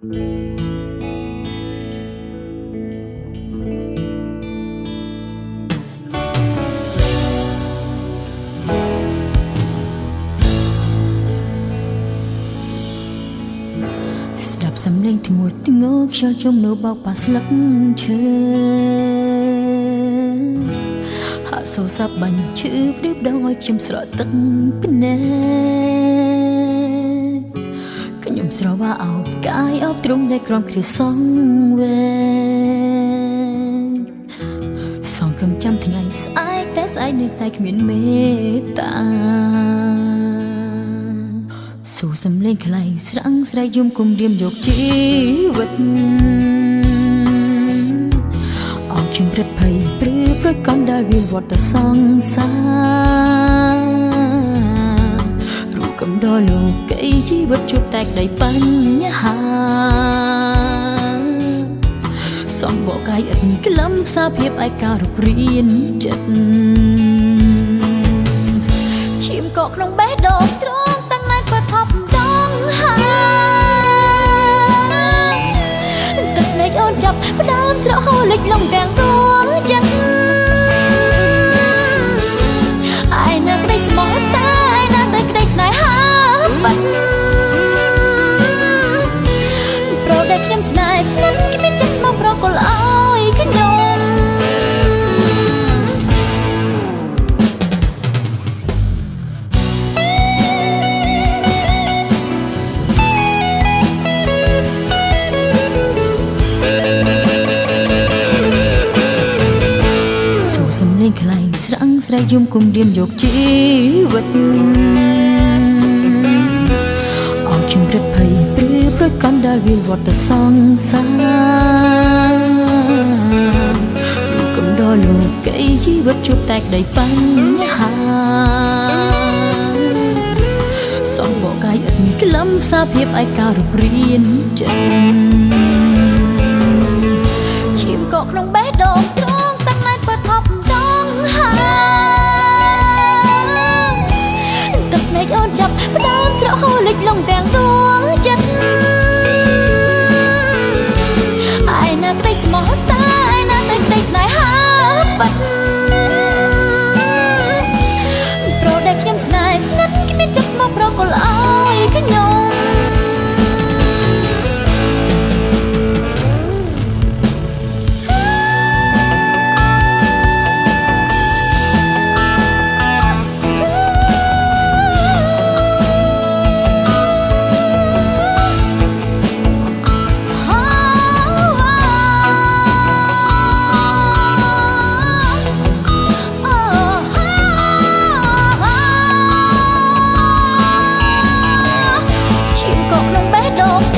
ស្ដាប់សំឡេងធ្ងន់ធ្ងរខ្យល់ជុំនៅបោកប៉ះស្លឹកឈើហាក់សោសាប់បាញ់ឈឺព្រៀបដងឲ្យខ្ញុំស្រក់ទឹកភ្នែកខ្ញុំស្រវាអោបកាយអោបទ្រុងដែលក្រំគ្រាសងវែងសងខំចាំថ្ងៃស្អែកតែស្អែកនៅតែគ្មានមេត្តាសូរសំឡេងខ្លែងស្រង់ស្រែកយំគុំរៀមយកជីវិតអងខ្ញុំព្រឹកភ័យព្រឺព្រឹកកំដាល់វាវត្តសង្សាររូបកំដរលោកីជីវិតជួបតែក្តីបញ្ហាសំបកកាយឥតក្លឹមផ្សារភាពឯការុករៀនចិត្តឈាមកកក្នុងបេះដូងត្រង់តាំងណែបថប់ដងហាទឹកភ្នែកអូនចាប់ផ្ដើមស្រក់ហូរលិចលំទាំងដួងចិត្តឯណាក្តីស្មោះតែឯណាតែក្តីស្នេហាបាត់ប្រដេកខ្ញុំស្នេហ៍ស្និទ្ធគ្មានចិត្តស្មោះប្រកល់ឲ្យខ្ញុំខ្លែងស្រង់ស្រែកយំគុំរៀមយកជីវិតអោខ្ញុំព្រឹកភ័យព្រឺព្រឹកកំដាល់វាវត្តសង្សាររូបកំដរលោកីជីវិតជួបតែក្តីបញ្ហាសំបកកាយឥតក្លឹមផ្សារភាពឯការុករៀនចិត្តឈាមកកក្នុងបេះដូងត្រង់តាំងណែបថប់ទឹកភ្នែកអូនចាប់ផ្ដើមស្រក់ហូរលិចលងទាំងដួងចិត្តឯណាក្តីស្មោះតែឯណាតែក្តីស្នេហាបាត់ប្រដេកខ្ញុំស្នេហ៍ស្និទ្ធគ្មានចិត្តស្មោះប្រកល់ឲ្យខ្ញុំដង